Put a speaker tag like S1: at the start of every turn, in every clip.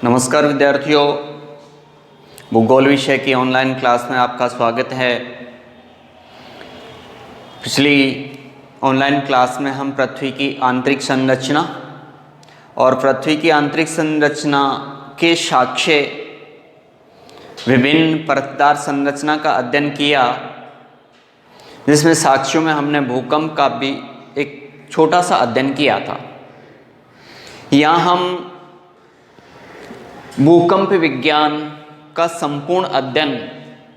S1: नमस्कार विद्यार्थियों, भूगोल विषय की ऑनलाइन क्लास में आपका स्वागत है। पिछली ऑनलाइन क्लास में हम पृथ्वी की आंतरिक संरचना और पृथ्वी की आंतरिक संरचना के साक्ष्य विभिन्न परतदार संरचना का अध्ययन किया, जिसमें साक्ष्यों में हमने भूकंप का भी एक छोटा सा अध्ययन किया था। यहाँ हम भूकंप विज्ञान का संपूर्ण अध्ययन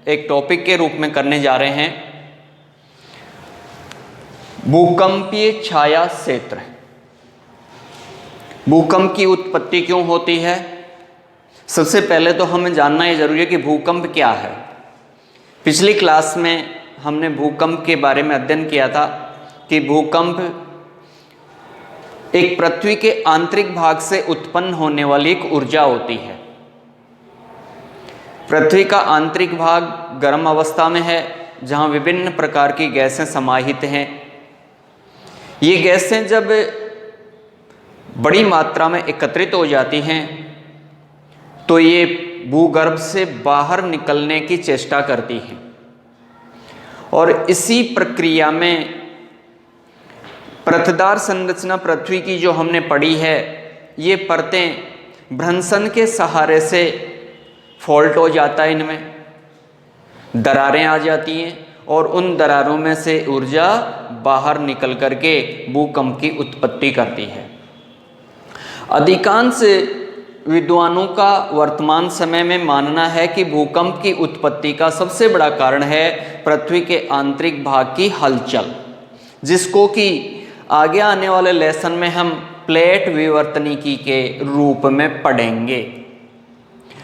S1: एक टॉपिक के रूप में करने जा रहे हैं। भूकंपीय छाया क्षेत्र। भूकंप की उत्पत्ति क्यों होती है? सबसे पहले तो हमें जानना ये जरूरी है कि भूकंप क्या है। पिछली क्लास में हमने भूकंप के बारे में अध्ययन किया था कि भूकंप एक पृथ्वी के आंतरिक भाग से उत्पन्न होने वाली एक ऊर्जा होती है। पृथ्वी का आंतरिक भाग गर्म अवस्था में है, जहां विभिन्न प्रकार की गैसें समाहित हैं। ये गैसें जब बड़ी मात्रा में एकत्रित हो जाती हैं तो ये भूगर्भ से बाहर निकलने की चेष्टा करती हैं, और इसी प्रक्रिया में परतदार संरचना पृथ्वी की जो हमने पढ़ी है, ये परतें भ्रंशन के सहारे से फॉल्ट हो जाता है, इनमें दरारें आ जाती हैं और उन दरारों में से ऊर्जा बाहर निकल करके भूकंप की उत्पत्ति करती है। अधिकांश विद्वानों का वर्तमान समय में मानना है कि भूकंप की उत्पत्ति का सबसे बड़ा कारण है पृथ्वी के आंतरिक भाग की हलचल, जिसको कि आगे आने वाले लेसन में हम प्लेट विवर्तनिकी के रूप में पढ़ेंगे।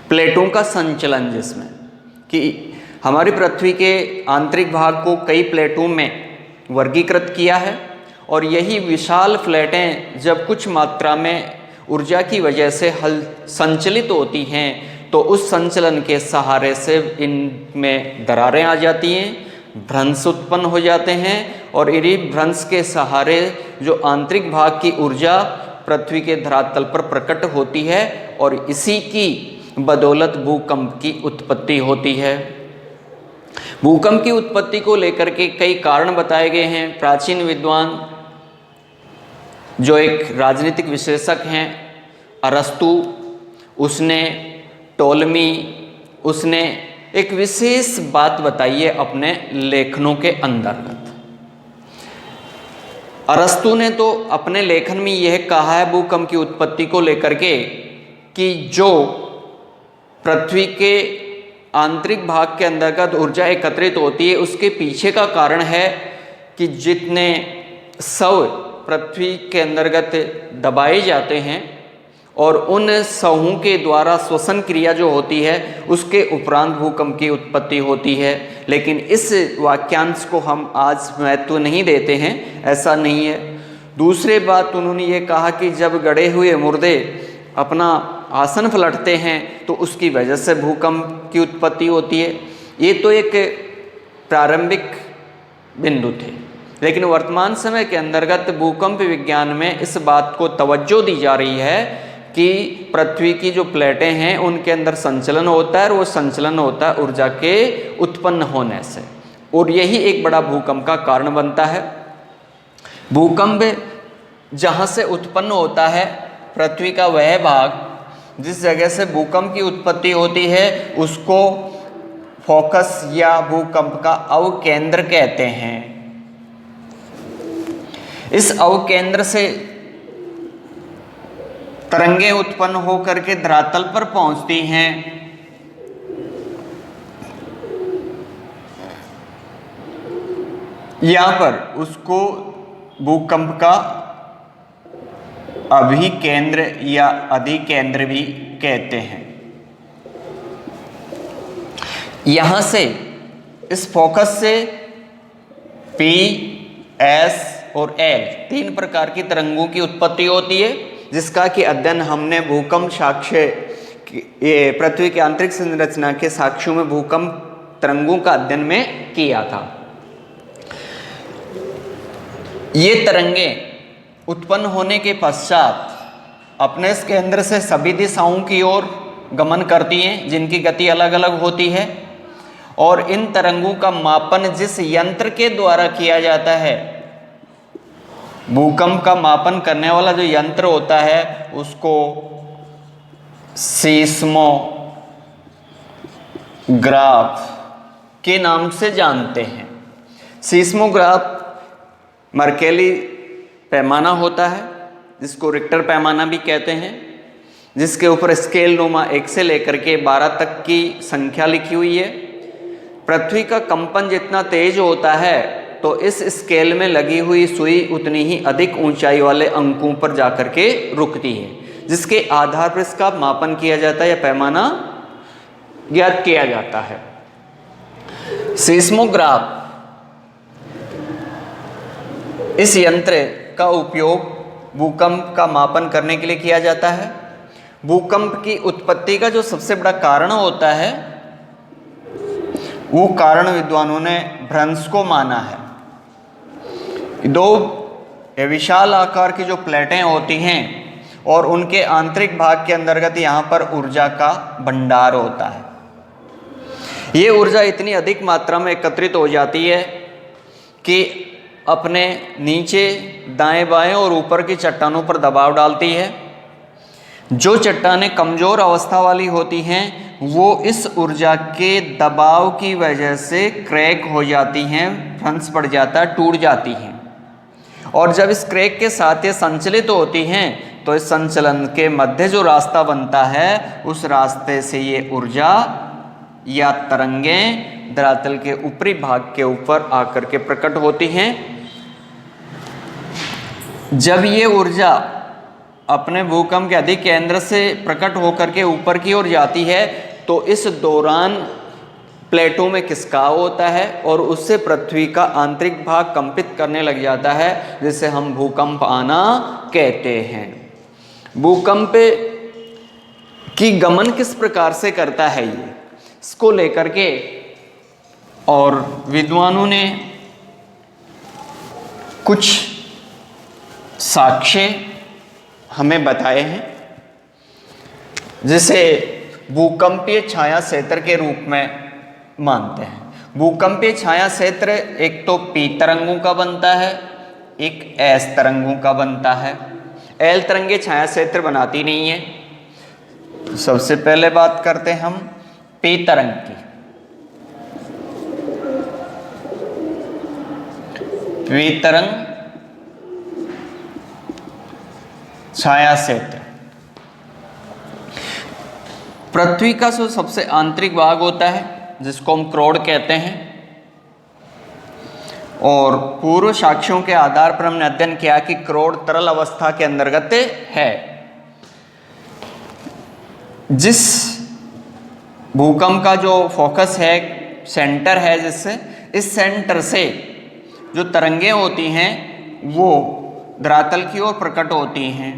S1: प्लेटों का संचलन, जिसमें कि हमारी पृथ्वी के आंतरिक भाग को कई प्लेटों में वर्गीकृत किया है, और यही विशाल प्लेटें जब कुछ मात्रा में ऊर्जा की वजह से संचलित होती हैं तो उस संचलन के सहारे से इनमें दरारें आ जाती हैं, भ्रंश उत्पन्न हो जाते हैं, और इन्हीं भ्रंश के सहारे जो आंतरिक भाग की ऊर्जा पृथ्वी के धरातल पर प्रकट होती है, और इसी की बदौलत भूकंप की उत्पत्ति होती है। भूकंप की उत्पत्ति को लेकर के कई कारण बताए गए हैं। प्राचीन विद्वान जो एक राजनीतिक विशेषज्ञ हैं, अरस्तु, उसने टोलमी, उसने एक विशेष बात बताई है अपने लेखनों के अंतर्गत। अरस्तु ने तो अपने लेखन में यह कहा है भूकंप की उत्पत्ति को लेकर के कि जो पृथ्वी के आंतरिक भाग के अंतर्गत ऊर्जा एकत्रित होती है, उसके पीछे का कारण है कि जितने शव पृथ्वी के अंतर्गत दबाए जाते हैं और उन शवों के द्वारा श्वसन क्रिया जो होती है, उसके उपरांत भूकंप की उत्पत्ति होती है। लेकिन इस वाक्यांश को हम आज महत्व नहीं देते हैं, ऐसा नहीं है। दूसरी बात उन्होंने ये कहा कि जब गड़े हुए मुर्दे अपना आसन पलटते हैं तो उसकी वजह से भूकंप की उत्पत्ति होती है। ये तो एक प्रारंभिक बिंदु थे, लेकिन वर्तमान समय के अंतर्गत भूकंप विज्ञान में इस बात को तवज्जो दी जा रही है कि पृथ्वी की जो प्लेटें हैं उनके अंदर संचलन होता है, और वो संचलन होता है ऊर्जा के उत्पन्न होने से, और यही एक बड़ा भूकंप का कारण बनता है। भूकंप जहाँ से उत्पन्न होता है, पृथ्वी का वह भाग जिस जगह से भूकंप की उत्पत्ति होती है, उसको फोकस या भूकंप का अवकेंद्र कहते हैं। इस अवकेंद्र से तरंगें उत्पन्न होकर के धरातल पर पहुंचती हैं। यहां पर उसको भूकंप का अभिकेंद्र या अधिकेंद्र भी कहते हैं। यहां से, इस फोकस से P, S और L तीन प्रकार की तरंगों की उत्पत्ति होती है, जिसका कि अध्ययन हमने भूकंप साक्ष्य, पृथ्वी की आंतरिक संरचना के साक्ष्यों में भूकंप तरंगों का अध्ययन में किया था। ये तरंगें उत्पन्न होने के पश्चात अपने इस केंद्र से सभी दिशाओं की ओर गमन करती हैं, जिनकी गति अलग अलग होती है। और इन तरंगों का मापन जिस यंत्र के द्वारा किया जाता है, भूकंप का मापन करने वाला जो यंत्र होता है उसको सीस्मोग्राफ के नाम से जानते हैं। सीस्मोग्राफ मर्केली पैमाना होता है, जिसको रिक्टर पैमाना भी कहते हैं, जिसके ऊपर स्केल नुमा 1 से लेकर के 12 तक की संख्या लिखी हुई है। पृथ्वी का कंपन जितना तेज होता है तो इस स्केल में लगी हुई सुई उतनी ही अधिक ऊंचाई वाले अंकों पर जाकर के रुकती है, जिसके आधार पर इसका मापन किया जाता है या पैमाना ज्ञात किया जाता है। सीस्मोग्राफ इस यंत्र का उपयोग भूकंप का मापन करने के लिए किया जाता है। भूकंप की उत्पत्ति का जो सबसे बड़ा कारण होता है वो कारण विद्वानों ने भ्रंश को माना है। दो विशाल आकार की जो प्लेटें होती हैं और उनके आंतरिक भाग के अंतर्गत यहाँ पर ऊर्जा का भंडार होता है। ये ऊर्जा इतनी अधिक मात्रा में एकत्रित हो जाती है कि अपने नीचे दाएं बाएं और ऊपर की चट्टानों पर दबाव डालती है। जो चट्टानें कमज़ोर अवस्था वाली होती हैं वो इस ऊर्जा के दबाव की वजह से क्रैक हो जाती हैं, भ्रंश पड़ जाता है, टूट जाती हैं। और जब इस क्रैक के साथ ये संचलित होती हैं तो इस संचलन के मध्य जो रास्ता बनता है उस रास्ते से ये ऊर्जा या तरंगें धरातल के ऊपरी भाग के ऊपर आकर के प्रकट होती हैं। जब ये ऊर्जा अपने भूकंप के अधिक केंद्र से प्रकट होकर के ऊपर की ओर जाती है तो इस दौरान प्लेटों में खिसकाव होता है और उससे पृथ्वी का आंतरिक भाग कंपित करने लग जाता है, जिसे हम भूकंप आना कहते हैं। भूकंप की गमन किस प्रकार से करता है ये, इसको लेकर के और विद्वानों ने कुछ साक्ष्य हमें बताए हैं, जिसे भूकंपीय छाया क्षेत्र के रूप में मानते हैं। भूकंपीय छाया क्षेत्र एक तो पी तरंगों का बनता है, एक एस तरंगों का बनता है। एल तरंगे छाया क्षेत्र बनाती नहीं है। सबसे पहले बात करते हैं हम पी तरंग की। पी तरंग छाया क्षेत्र पृथ्वी का जो सबसे आंतरिक भाग होता है जिसको हम क्रोड कहते हैं, और पूर्व साक्ष्यों के आधार पर हमने अध्ययन किया कि क्रोड तरल अवस्था के अंतर्गत है। जिस भूकंप का जो फोकस है, सेंटर है, जिससे इस सेंटर से जो तरंगें होती हैं वो धरातल की ओर प्रकट होती हैं।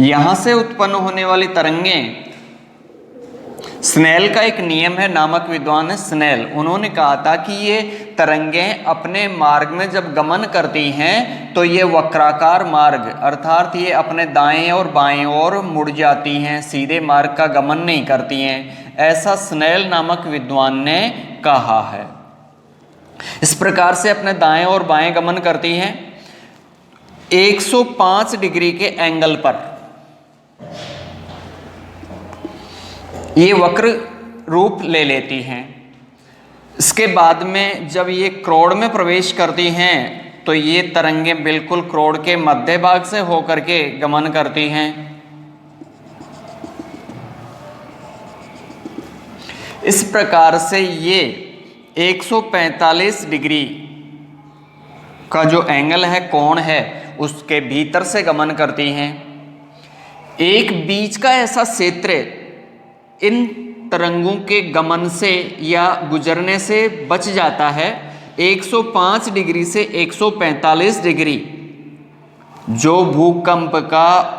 S1: यहां से उत्पन्न होने वाली तरंगें, स्नेल का एक नियम है, नामक विद्वान है स्नेल, उन्होंने कहा था कि ये तरंगें अपने मार्ग में जब गमन करती हैं तो ये वक्राकार मार्ग अर्थात ये अपने दाएं और बाएं ओर मुड़ जाती हैं, सीधे मार्ग का गमन नहीं करती हैं, ऐसा स्नेल नामक विद्वान ने कहा है। इस प्रकार से अपने दाएं और बाएं गमन करती हैं। 105 डिग्री के एंगल पर ये वक्र रूप ले लेती हैं। इसके बाद में जब ये क्रोड में प्रवेश करती हैं तो ये तरंगें बिल्कुल क्रोड के मध्य भाग से होकर के गमन करती हैं। इस प्रकार से ये 145 डिग्री का जो एंगल है, कोण है, उसके भीतर से गमन करती हैं। एक बीच का ऐसा क्षेत्र इन तरंगों के गमन से या गुजरने से बच जाता है। 105 डिग्री से 145 डिग्री जो भूकंप का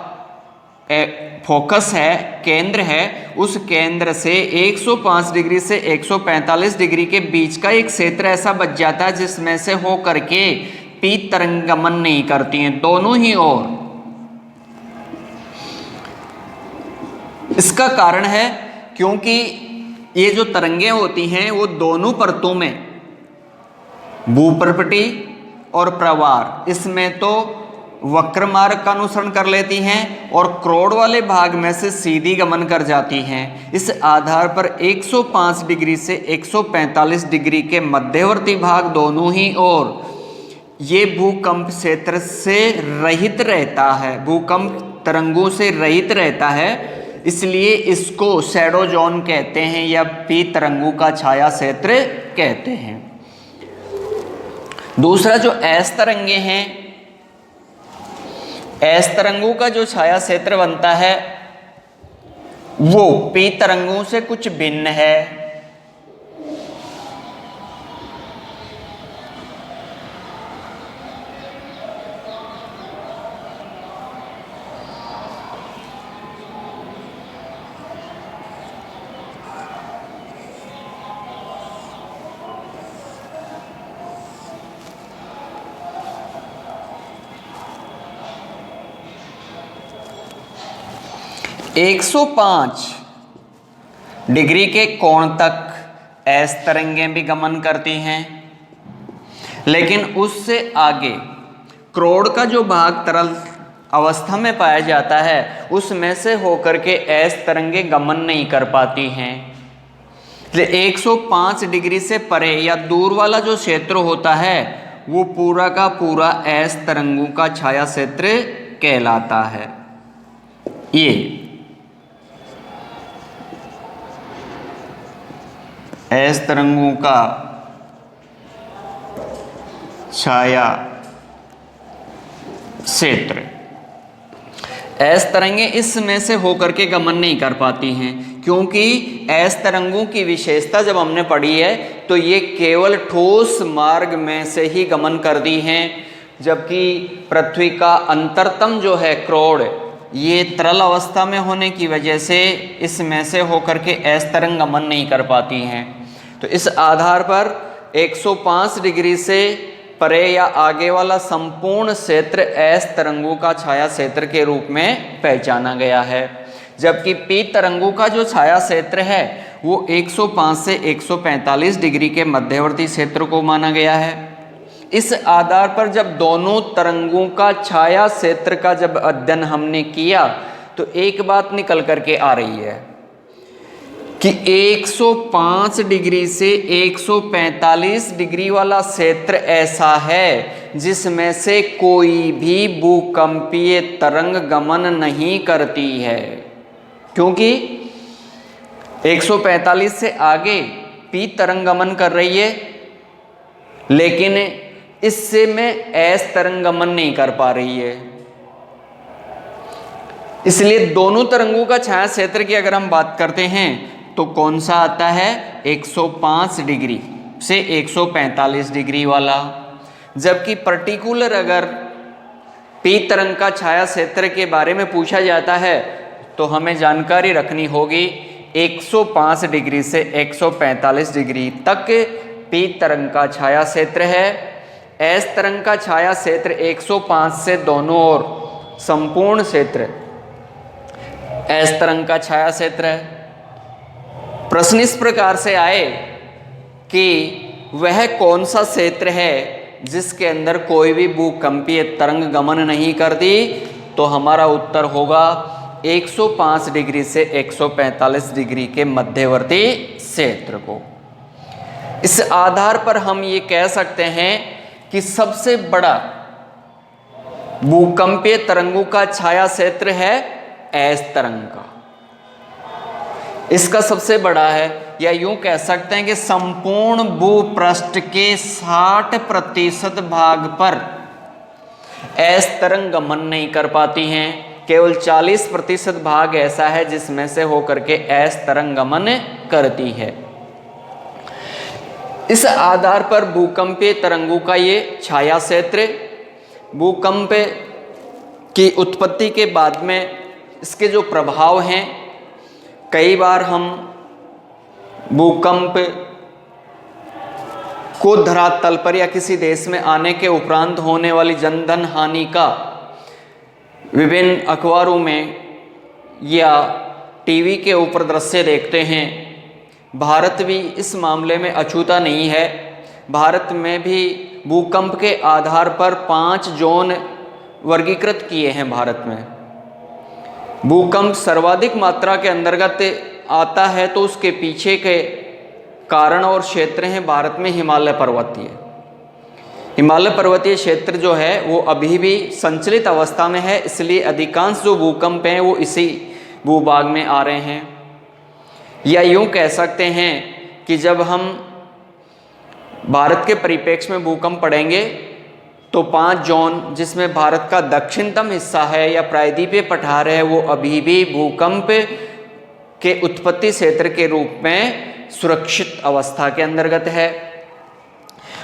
S1: फोकस है, केंद्र है, उस केंद्र से 105 डिग्री से 145 डिग्री के बीच का एक क्षेत्र ऐसा बच जाता है जिसमें से हो करके पी तरंग गमन नहीं करती हैं, दोनों ही ओर। इसका कारण है क्योंकि ये जो तरंगें होती हैं वो दोनों परतों में, भूपर्पटी और प्रवार, इसमें तो वक्र मार्ग का अनुसरण कर लेती हैं और क्रोड़ वाले भाग में से सीधी गमन कर जाती हैं। इस आधार पर 105 डिग्री से 145 डिग्री के मध्यवर्ती भाग दोनों ही ओर ये भूकंप क्षेत्र से रहित रहता है, भूकंप तरंगों से रहित रहता है, इसलिए इसको शैडो जोन कहते हैं या पी तरंगों का छाया क्षेत्र कहते हैं। दूसरा जो एस तरंगे हैं, एस तरंगों का जो छाया क्षेत्र बनता है वो पी तरंगों से कुछ भिन्न है। 105 डिग्री के कोण तक एस तरंगें भी गमन करती हैं, लेकिन उससे आगे क्रोड़ का जो भाग तरल अवस्था में पाया जाता है उसमें से होकर के एस तरंगें गमन नहीं कर पाती हैं। 105 डिग्री से परे या दूर वाला जो क्षेत्र होता है वो पूरा का पूरा एस तरंगों का छाया क्षेत्र कहलाता है। ये एस तरंगों का छाया क्षेत्र। एस तरंगें इसमें से होकर के गमन नहीं कर पाती हैं क्योंकि एस तरंगों की विशेषता जब हमने पढ़ी है तो ये केवल ठोस मार्ग में से ही गमन करती हैं, जबकि पृथ्वी का अंतरतम जो है क्रोड़, ये तरल अवस्था में होने की वजह से इसमें से होकर के एस तरंग गमन नहीं कर पाती हैं। तो इस आधार पर 105 डिग्री से परे या आगे वाला संपूर्ण क्षेत्र एस तरंगों का छाया क्षेत्र के रूप में पहचाना गया है, जबकि पी तरंगों का जो छाया क्षेत्र है वो 105 से 145 डिग्री के मध्यवर्ती क्षेत्र को माना गया है। इस आधार पर जब दोनों तरंगों का छाया क्षेत्र का जब अध्ययन हमने किया तो एक बात निकल करके आ रही है कि 105 डिग्री से 145 डिग्री वाला क्षेत्र ऐसा है जिसमें से कोई भी भूकंपीय तरंग गमन नहीं करती है, क्योंकि 145 से आगे पी तरंग गमन कर रही है लेकिन इससे में एस तरंग गमन नहीं कर पा रही है। इसलिए दोनों तरंगों का छाया क्षेत्र की अगर हम बात करते हैं तो कौन सा आता है, 105 डिग्री से 145 डिग्री वाला। जबकि पर्टिकुलर अगर पी तरंग का छाया क्षेत्र के बारे में पूछा जाता है तो हमें जानकारी रखनी होगी 105 डिग्री से 145 डिग्री तक पी तरंग का छाया क्षेत्र है। एस तरंग का छाया क्षेत्र 105 से दोनों ओर संपूर्ण क्षेत्र एस तरंग का छाया क्षेत्र है। प्रश्न इस प्रकार से आए कि वह कौन सा क्षेत्र है जिसके अंदर कोई भी भूकंपीय तरंग गमन नहीं करती, तो हमारा उत्तर होगा 105 डिग्री से 145 डिग्री के मध्यवर्ती क्षेत्र को। इस आधार पर हम ये कह सकते हैं कि सबसे बड़ा भूकंपीय तरंगों का छाया क्षेत्र है एस तरंग का, इसका सबसे बड़ा है, या यूं कह सकते हैं कि संपूर्ण भूपृष्ठ के 60% भाग पर एस तरंग गमन नहीं कर पाती हैं। केवल 40% भाग ऐसा है जिसमें से होकर के एस तरंग गमन करती है। इस आधार पर भूकंपीय तरंगों का ये छाया क्षेत्र, भूकंप की उत्पत्ति के बाद में इसके जो प्रभाव हैं, कई बार हम भूकंप को धरातल पर या किसी देश में आने के उपरांत होने वाली जनधन हानि का विभिन्न अखबारों में या टीवी के ऊपर दृश्य देखते हैं। भारत भी इस मामले में अछूता नहीं है। भारत में भी भूकंप के आधार पर 5 जोन वर्गीकृत किए हैं। भारत में भूकंप सर्वाधिक मात्रा के अंतर्गत आता है तो उसके पीछे के कारण और क्षेत्र हैं भारत में हिमालय पर्वतीय क्षेत्र जो है वो अभी भी संचलित अवस्था में है, इसलिए अधिकांश जो भूकंप हैं वो इसी भूभाग में आ रहे हैं। या यूँ कह सकते हैं कि जब हम भारत के परिप्रेक्ष्य में भूकंप पड़ेंगे तो 5 जोन जिसमें भारत का दक्षिणतम हिस्सा है या प्रायद्वीपीय पठार है वो अभी भी भूकंप के उत्पत्ति क्षेत्र के रूप में सुरक्षित अवस्था के अंतर्गत है।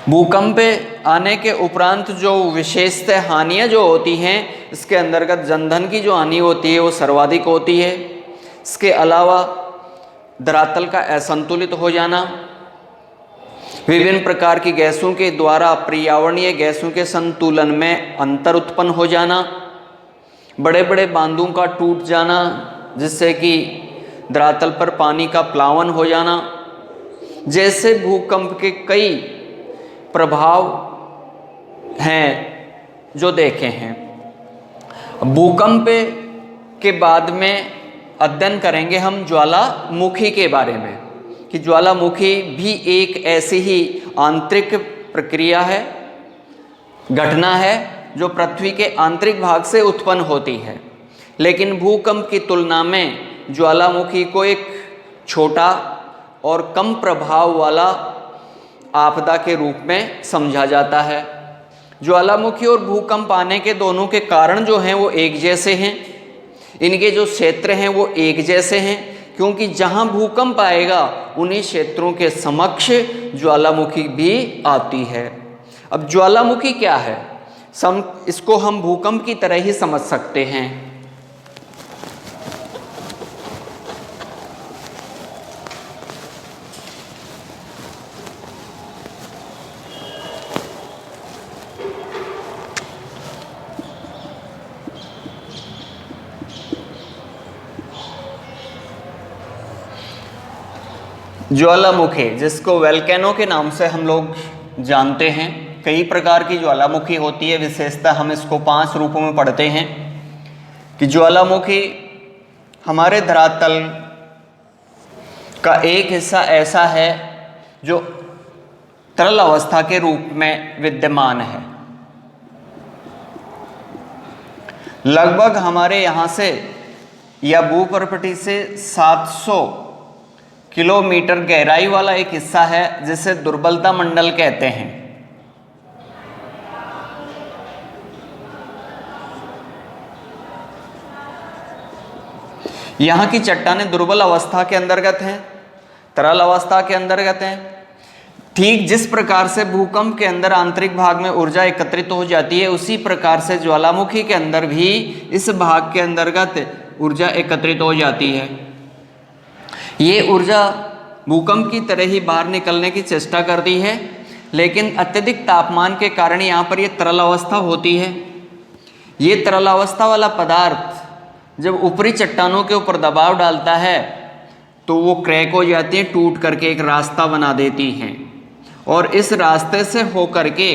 S1: भूकंप आने के उपरांत जो विशेषतः हानियाँ जो होती हैं इसके अंतर्गत जनधन की जो हानि होती है वो सर्वाधिक होती है। इसके अलावा धरातल का असंतुलित हो जाना, विभिन्न प्रकार की गैसों के द्वारा पर्यावरणीय गैसों के संतुलन में अंतर उत्पन्न हो जाना, बड़े बड़े बांधों का टूट जाना जिससे कि धरातल पर पानी का प्लावन हो जाना, जैसे भूकंप के कई प्रभाव हैं जो देखे हैं। भूकंप के बाद में अध्ययन करेंगे हम ज्वालामुखी के बारे में कि ज्वालामुखी भी एक ऐसी ही आंतरिक प्रक्रिया है, घटना है जो पृथ्वी के आंतरिक भाग से उत्पन्न होती है। लेकिन भूकंप की तुलना में ज्वालामुखी को एक छोटा और कम प्रभाव वाला आपदा के रूप में समझा जाता है। ज्वालामुखी और भूकंप आने के दोनों के कारण जो हैं वो एक जैसे हैं, इनके जो क्षेत्र हैं वो एक जैसे हैं, क्योंकि जहां भूकंप आएगा उन्हीं क्षेत्रों के समक्ष ज्वालामुखी भी आती है। अब ज्वालामुखी क्या है, इसको हम भूकंप की तरह ही समझ सकते हैं। ज्वालामुखी जिसको वोल्केनो के नाम से हम लोग जानते हैं, कई प्रकार की ज्वालामुखी होती है। विशेषतः हम इसको 5 रूपों में पढ़ते हैं कि ज्वालामुखी हमारे धरातल का एक हिस्सा ऐसा है जो तरल अवस्था के रूप में विद्यमान है। लगभग हमारे यहाँ से या भूपर्पटी से 700 किलोमीटर गहराई वाला एक हिस्सा है जिसे दुर्बलता मंडल कहते हैं। यहाँ की चट्टानें दुर्बल अवस्था के अंतर्गत हैं, तरल अवस्था के अंतर्गत हैं। ठीक जिस प्रकार से भूकंप के अंदर आंतरिक भाग में ऊर्जा एकत्रित हो जाती है, उसी प्रकार से ज्वालामुखी के अंदर भी इस भाग के अंतर्गत ऊर्जा एकत्रित हो जाती है। ये ऊर्जा भूकंप की तरह ही बाहर निकलने की चेष्टा करती है, लेकिन अत्यधिक तापमान के कारण यहाँ पर ये तरल अवस्था होती है। ये तरल अवस्था वाला पदार्थ जब ऊपरी चट्टानों के ऊपर दबाव डालता है तो वो क्रैक हो जाती है, टूट करके एक रास्ता बना देती हैं, और इस रास्ते से होकर के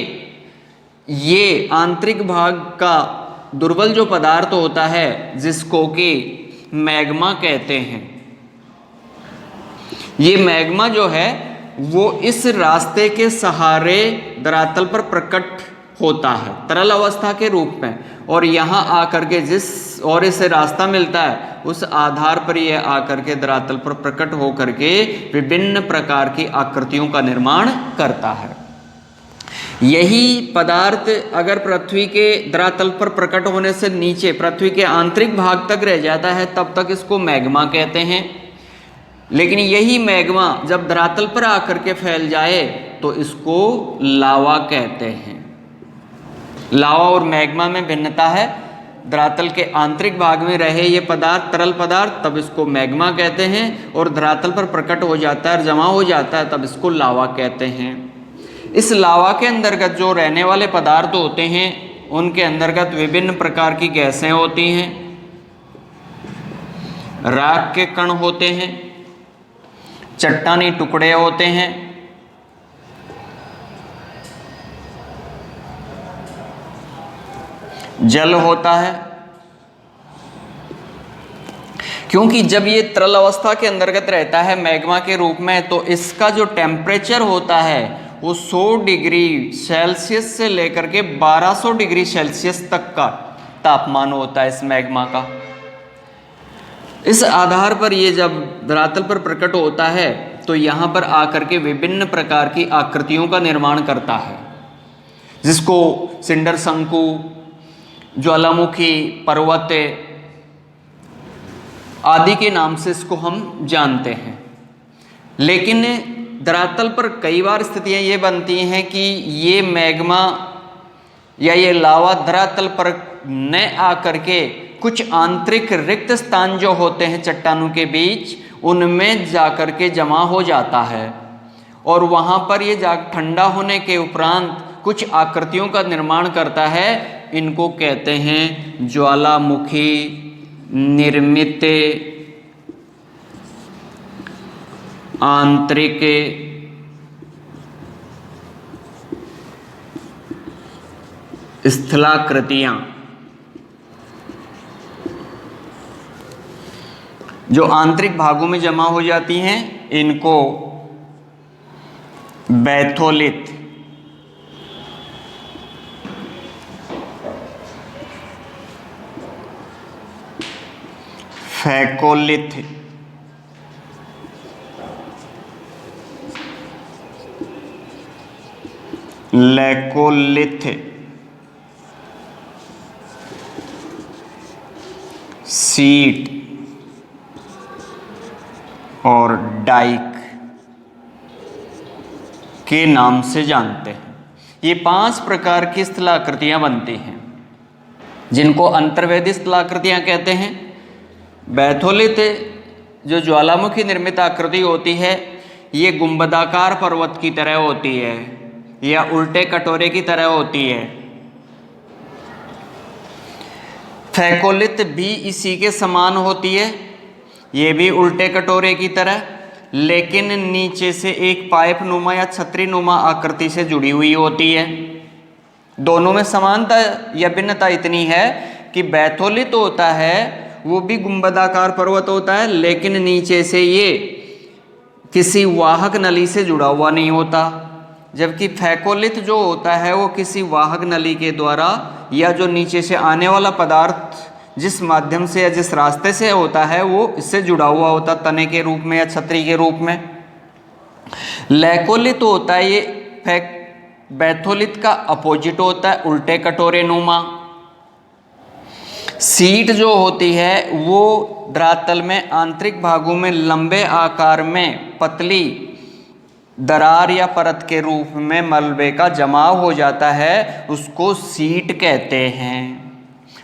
S1: ये आंतरिक भाग का दुर्बल जो पदार्थ होता है जिसको कि मैग्मा कहते हैं, ये मैग्मा जो है वो इस रास्ते के सहारे धरातल पर प्रकट होता है तरल अवस्था के रूप में, और यहाँ आकर के जिस और इसे रास्ता मिलता है उस आधार पर यह आकर के धरातल पर प्रकट होकर के विभिन्न प्रकार की आकृतियों का निर्माण करता है। यही पदार्थ अगर पृथ्वी के धरातल पर प्रकट होने से नीचे पृथ्वी के आंतरिक भाग तक रह जाता है तब तक इसको मैग्मा कहते हैं। लेकिन यही मैग्मा जब धरातल पर आकर के फैल जाए तो इसको लावा कहते हैं। लावा और मैग्मा में भिन्नता है। धरातल के आंतरिक भाग में रहे ये पदार्थ तरल पदार्थ तब इसको मैग्मा कहते हैं, और धरातल पर प्रकट हो जाता है और जमा हो जाता है तब इसको लावा कहते हैं। इस लावा के अंतर्गत जो रहने वाले पदार्थ होते हैं उनके अंतर्गत विभिन्न प्रकार की गैसें होती हैं, राख के कण होते हैं, चट्टानी टुकड़े होते हैं, जल होता है। क्योंकि जब ये तरल अवस्था के अंतर्गत रहता है मैग्मा के रूप में, तो इसका जो टेम्परेचर होता है वो 100 डिग्री सेल्सियस से लेकर के 1200 डिग्री सेल्सियस तक का तापमान होता है इस मैग्मा का। इस आधार पर ये जब धरातल पर प्रकट होता है तो यहाँ पर आकर के विभिन्न प्रकार की आकृतियों का निर्माण करता है, जिसको सिंडर शंकु, ज्वालामुखी, पर्वत आदि के नाम से इसको हम जानते हैं। लेकिन धरातल पर कई बार स्थितियां ये बनती हैं कि ये मैग्मा या ये लावा धरातल पर न आकर के कुछ आंतरिक रिक्त स्थान जो होते हैं चट्टानों के बीच, उनमें जाकर के जमा हो जाता है और वहाँ पर ये ठंडा होने के उपरांत कुछ आकृतियों का निर्माण करता है। इनको कहते हैं ज्वालामुखी निर्मित आंतरिक स्थलाकृतियां। जो आंतरिक भागों में जमा हो जाती हैं इनको बैथोलिथ, फैकोलिथ, लैकोलिथ, सीट और डाइक के नाम से जानते हैं। ये 5 प्रकार की स्थलाकृतियां बनती हैं जिनको अंतर्वेदी स्थलाकृतियां कहते हैं। बैथोलिथ जो ज्वालामुखी निर्मित आकृति होती है ये गुंबदाकार पर्वत की तरह होती है या उल्टे कटोरे की तरह होती है। फैकोलिथ भी इसी के समान होती है, ये भी उल्टे कटोरे की तरह, लेकिन नीचे से एक पाइप नुमा या छतरी नुमा आकृति से जुड़ी हुई होती है। दोनों में समानता या भिन्नता इतनी है कि बैथोलिथ होता है वो भी गुंबदाकार पर्वत होता है, लेकिन नीचे से ये किसी वाहक नली से जुड़ा हुआ नहीं होता, जबकि फैकोलिथ जो होता है वो किसी वाहक नली के द्वारा या जो नीचे से आने वाला पदार्थ जिस माध्यम से या जिस रास्ते से होता है वो इससे जुड़ा हुआ होता, तने के रूप में या छतरी के रूप में। लैकोलिथ होता है ये बैथोलिथ का अपोजिट होता है, उल्टे कटोरे नुमा। सीट जो होती है वो धरातल में आंतरिक भागों में लंबे आकार में पतली दरार या परत के रूप में मलबे का जमाव हो जाता है, उसको सीट कहते हैं।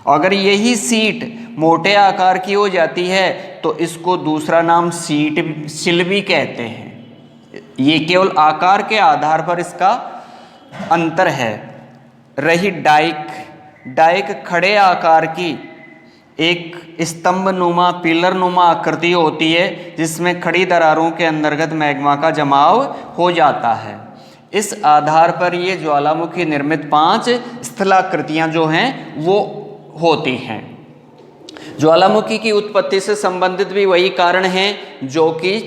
S1: अगर यही सीट मोटे आकार की हो जाती है तो इसको दूसरा नाम सीट सिल भी कहते हैं। ये केवल आकार के आधार पर इसका अंतर है। रही डाइक, डाइक खड़े आकार की एक स्तंभ नुमा, पिलर नुमा आकृति होती है जिसमें खड़ी दरारों के अंतर्गत मैग्मा का जमाव हो जाता है। इस आधार पर ये ज्वालामुखी निर्मित 5 स्थलाकृतियां जो हैं वो होती हैं। ज्वालामुखी की उत्पत्ति से संबंधित भी वही कारण हैं जो कि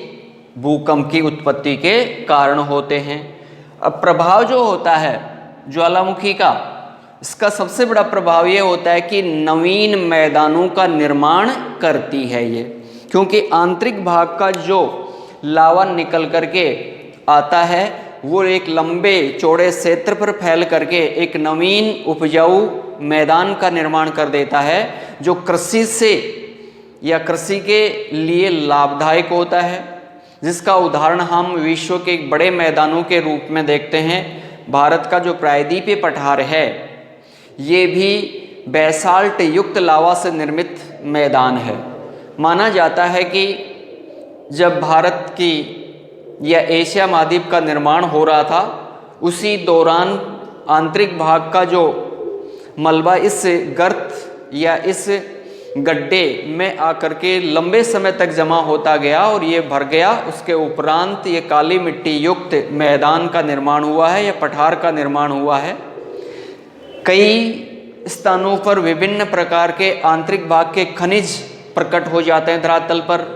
S1: भूकंप की उत्पत्ति के कारण होते हैं। अब प्रभाव जो होता है ज्वालामुखी का, इसका सबसे बड़ा प्रभाव ये होता है कि नवीन मैदानों का निर्माण करती है ये, क्योंकि आंतरिक भाग का जो लावा निकल करके आता है वो एक लंबे चौड़े क्षेत्र पर फैल करके एक नवीन उपजाऊ मैदान का निर्माण कर देता है, जो कृषि से या कृषि के लिए लाभदायक होता है। जिसका उदाहरण हम विश्व के बड़े मैदानों के रूप में देखते हैं। भारत का जो प्रायद्वीपीय पठार है ये भी बैसाल्ट युक्त लावा से निर्मित मैदान है। माना जाता है कि जब भारत की या एशिया महाद्वीप का निर्माण हो रहा था उसी दौरान आंतरिक भाग का जो मलबा इस गर्त या इस गड्ढे में आकर के लंबे समय तक जमा होता गया और ये भर गया। उसके उपरांत ये काली मिट्टी युक्त मैदान का निर्माण हुआ है या पठार का निर्माण हुआ है। कई स्थानों पर विभिन्न प्रकार के आंतरिक भाग के खनिज प्रकट हो जाते हैं धरातल पर।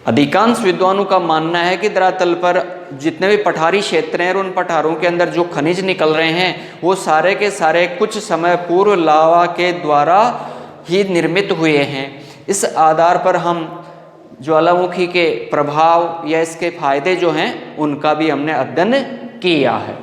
S1: अधिकांश विद्वानों का मानना है कि धरातल पर जितने भी पठारी क्षेत्र हैं और उन पठारों के अंदर जो खनिज निकल रहे हैं वो सारे के सारे कुछ समय पूर्व लावा के द्वारा ही निर्मित हुए हैं। इस आधार पर हम ज्वालामुखी के प्रभाव या इसके फायदे जो हैं उनका भी हमने अध्ययन किया है।